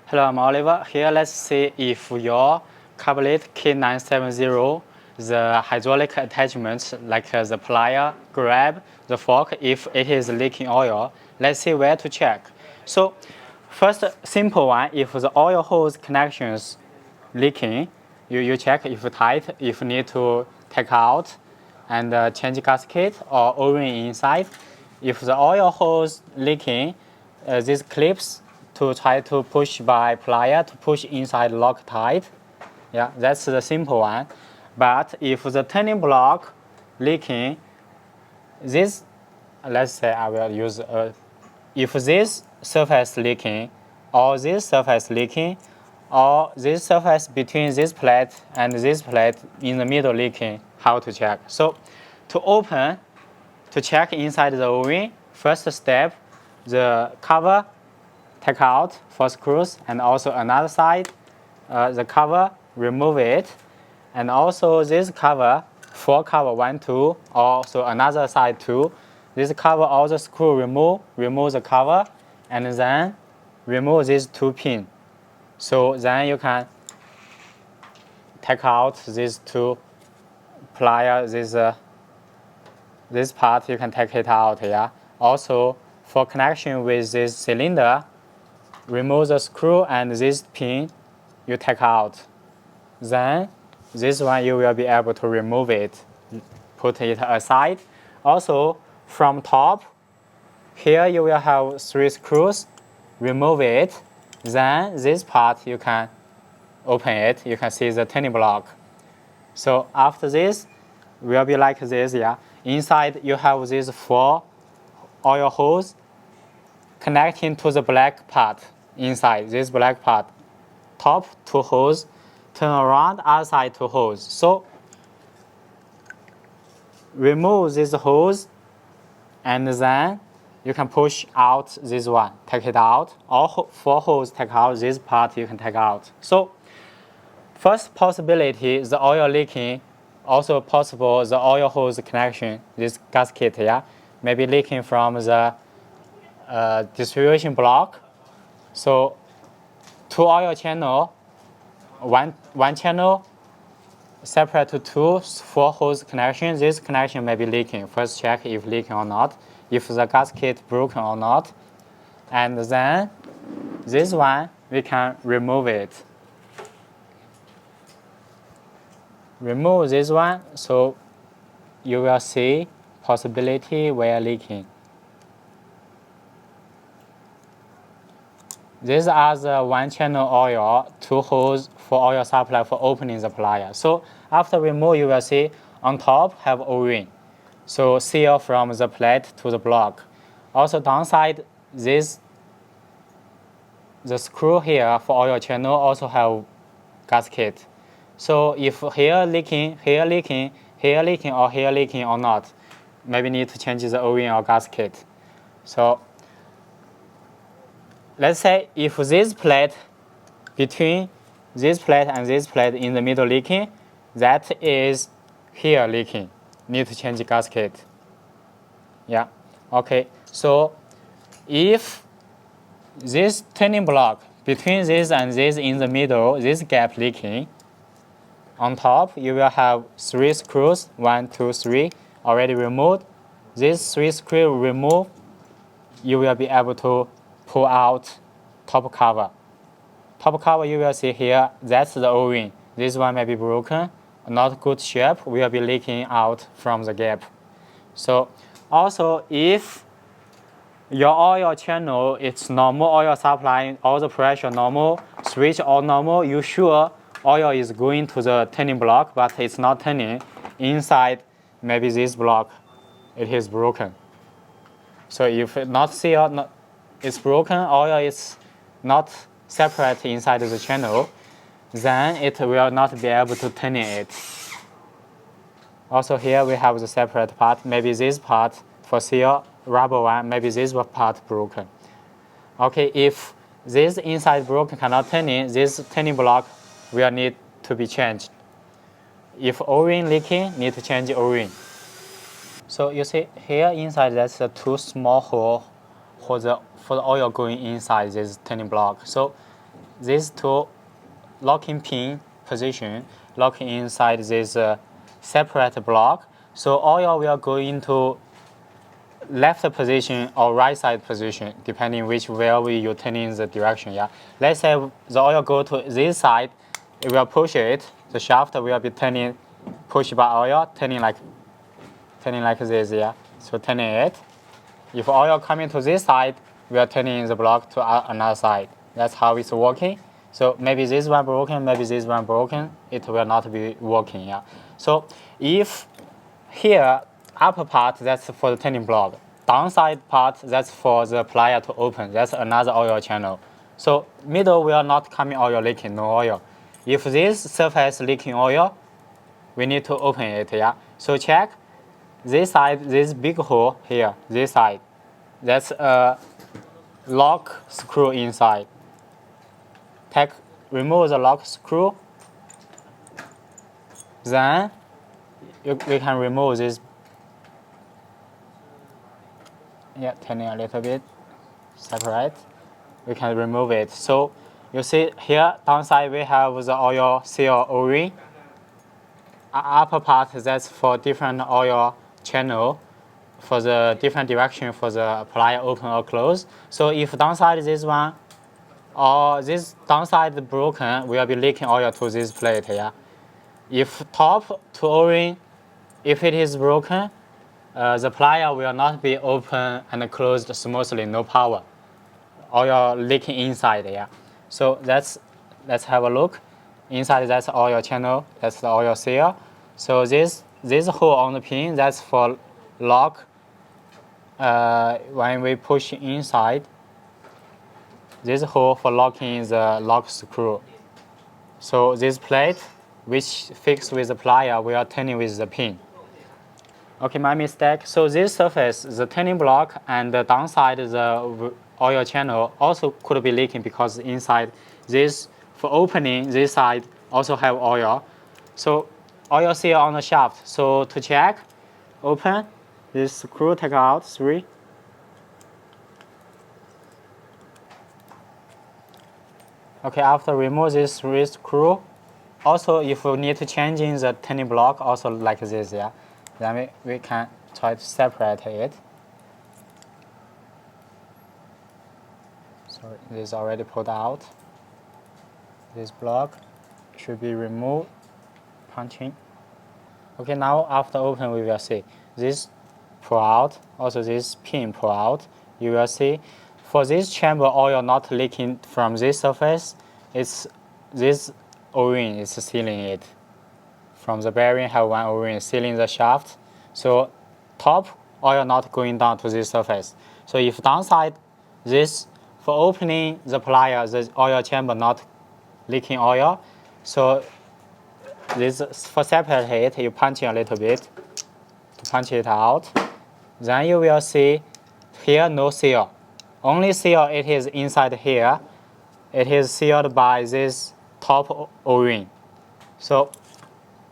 Hello, I'm Oliver. Here, let's see if your kabolite K970, the hydraulic attachment like the plier, grab, the fork, if it is leaking oil. Let's see where to check. So, first simple one, if the oil hose connections leaking, you check if tight, if need to take out and change gasket or O-ring inside. If the oil hose leaking, these clips to try to push by plier to push inside lock tight. Yeah, that's the simple one. But if the turning block leaking, this, let's say I will use, if this surface leaking, or this surface leaking, or this surface between this plate and this plate in the middle leaking, how to check? So to open, to check inside the O-ring, first step, the cover, take out 4 screws, and also another side, the cover, remove it, and also this cover, 4 cover 1, 2, also another side 2. This cover, all the screw remove the cover, and then remove these 2 pins. So then you can take out these 2 pliers, this part you can take it out, yeah. Also, for connection with this cylinder, remove the screw and this pin you take out. Then this one you will be able to remove it, put it aside. Also, from top, here you will have 3 screws, remove it. Then this part you can open it, you can see the turning block. So after this, will be like this, yeah. Inside you have these 4 oil holes connecting to the black part inside, this black part. Top 2 holes, turn around, other side 2 holes. So remove these holes and then you can push out this one, take it out. All 4 holes take out, this part you can take out. So first possibility, the oil leaking. Also possible, the oil hose connection, this gasket, yeah, maybe leaking from the distribution block. So 2 oil channel, one channel separate to 2 4 hose connection. This connection may be leaking. First check if leaking or not, if the gasket broken or not, and then this one we can remove it. Remove this one, so you will see possibility where leaking. These are the 1 channel oil, 2 holes for oil supply for opening the plier. So after remove, you will see on top have O-ring. So seal from the plate to the block. Also downside, the screw here for oil channel also have gasket. So if here leaking, here leaking, here leaking, or here leaking or not, maybe need to change the O-ring or gasket. So let's say if this plate between this plate and this plate in the middle leaking, that is here leaking, need to change the gasket. Yeah, okay. So if this turning block between this and this in the middle, this gap leaking, on top, you will have 3 screws, 1, 2, 3, already removed. These 3 screws removed, you will be able to pull out top cover. Top cover you will see here, that's the O-ring. This one may be broken, not good shape, will be leaking out from the gap. So also if your oil channel, it's normal oil supply, all the pressure normal, switch all normal, you sure oil is going to the turning block, but it's not turning. Inside, maybe this block, it is broken. So if not sealed, it's broken, oil is not separate inside the channel, then it will not be able to turn it. Also here we have the separate part, maybe this part for seal, rubber one, maybe this part broken. Okay, if this inside broken cannot turn in, this turning block will need to be changed. If O-ring leaking, need to change O-ring. So you see here inside that's the 2 small hole for the oil going inside this turning block. So these two locking pin position, locking inside this separate block. So oil will go into left position or right side position, depending which way you're turning the direction. Yeah. Let's say the oil go to this side, it will push it. The shaft will be turning, pushed by oil, turning like this. Yeah. So turning it. If oil coming to this side, we are turning the block to another side. That's how it's working. So maybe this one broken, maybe this one broken. It will not be working. Yeah. So if here upper part, that's for the turning block. Downside part, that's for the plier to open. That's another oil channel. So middle will not coming oil leaking, no oil. If this surface leaking oil, we need to open it. Yeah. So check this side, this big hole here, this side. That's a lock screw inside. Remove the lock screw. Then we can remove this. Yeah, turning a little bit, separate. We can remove it. So you see here, downside we have the oil seal O-ring. Upper part, that's for different oil channel, for the different direction for the plier open or close. So if downside is this one, or this downside broken, we will be leaking oil to this plate. Yeah. If top to O-ring, if it is broken, the plier will not be open and closed smoothly, no power. Oil leaking inside. Yeah. So let's have a look. Inside that's oil channel, that's the oil seal. So this hole on the pin, that's for lock. When we push inside, this hole for locking the lock screw. So this plate, which fixed with the plier, we are turning with the pin. Okay, my mistake. So this surface, the turning block and the downside, the oil channel also could be leaking because inside this, for opening this side, also have oil. So oil seal on the shaft. So to check, open this screw, take out 3. Okay, after remove this 3 screw, also if we need to change in the turning block, also like this, yeah, then we can try to separate it. Sorry, this is already pulled out. This block should be removed, punching. Okay, now after open, we will see this pull out, also this pin pull out. You will see for this chamber oil not leaking from this surface, it's this O-ring is sealing it. From the bearing have one O-ring sealing the shaft. So top oil not going down to this surface. So if downside this, for opening the plier, the oil chamber not leaking oil. So this for separate it, you punch a little bit to punch it out. Then you will see here no seal. Only seal it is inside here. It is sealed by this top O-ring. So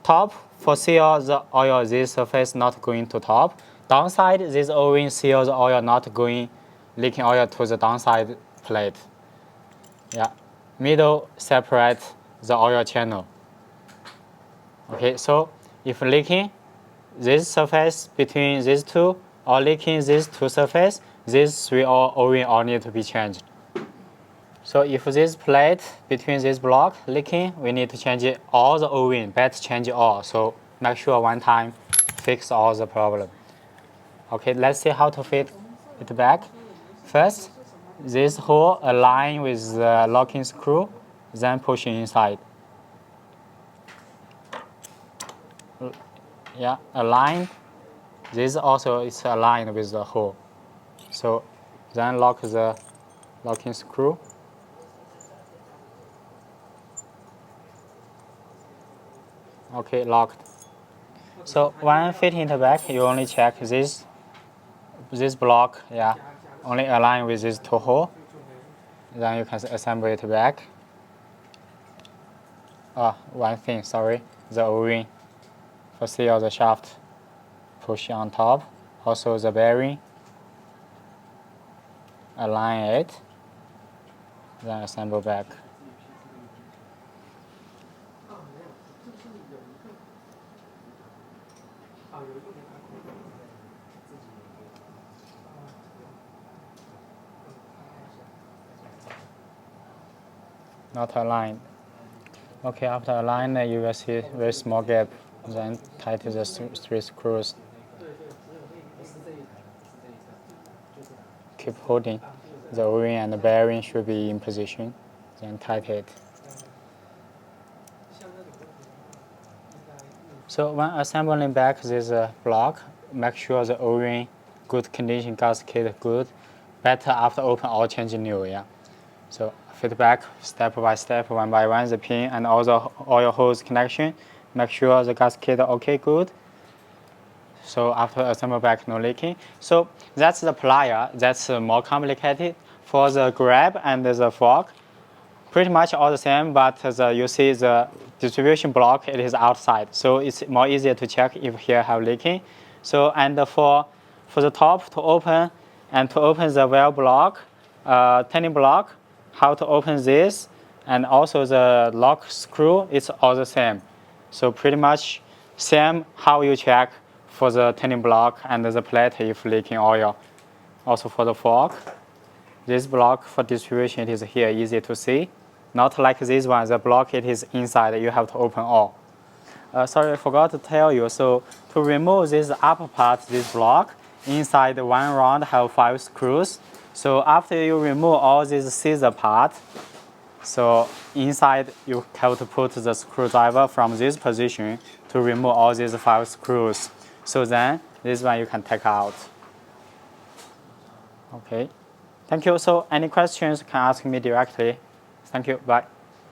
top for seal the oil, this surface not going to top. Downside, this O-ring seals the oil not going, leaking oil to the downside plate. Yeah, middle separate the oil channel. Okay, so if leaking this surface between these two, or leaking these two surface, these 3 O-ring all need to be changed. So if this plate between this block leaking, we need to change it, all the O-ring, better change all. So make sure one time fix all the problem. Okay, let's see how to fit it back. First, this hole align with the locking screw, then push inside. Yeah, align. This also is aligned with the hole. So then lock the locking screw. Okay, locked. So when fitting the back, you only check this block, yeah, only align with this 2 hole. Then you can assemble it back. One thing, sorry, the O-ring for seal the shaft, push on top. Also the bearing, align it, then assemble back. Not aligned. Okay, after align, you will see very small gap. Then tighten the three screws. Keep holding. The O-ring and the bearing should be in position. Then tighten it. So when assembling back this block, make sure the O-ring good condition, gasket good. Better after open or change new. Yeah. So fit back step by step, one by one, the pin and all the oil hose connection. Make sure the gasket okay good. So after assemble back, no leaking. So that's the plier. That's more complicated. For the grab and the fork, pretty much all the same, but you see the distribution block, it is outside. So it's more easier to check if here have leaking. So and for the top to open and to open the well block, turning block, how to open this, and also the lock screw, it's all the same. So pretty much same how you check for the turning block and the plate if leaking oil. Also for the fork, this block for distribution it is here, easy to see. Not like this one, the block it is inside, you have to open all. Sorry, I forgot to tell you. So to remove this upper part, this block, inside one round have 5 screws. So after you remove all this scissor part, so inside you have to put the screwdriver from this position to remove all these 5 screws. So then this one you can take out. Okay, thank you. So any questions can ask me directly. Thank you, bye.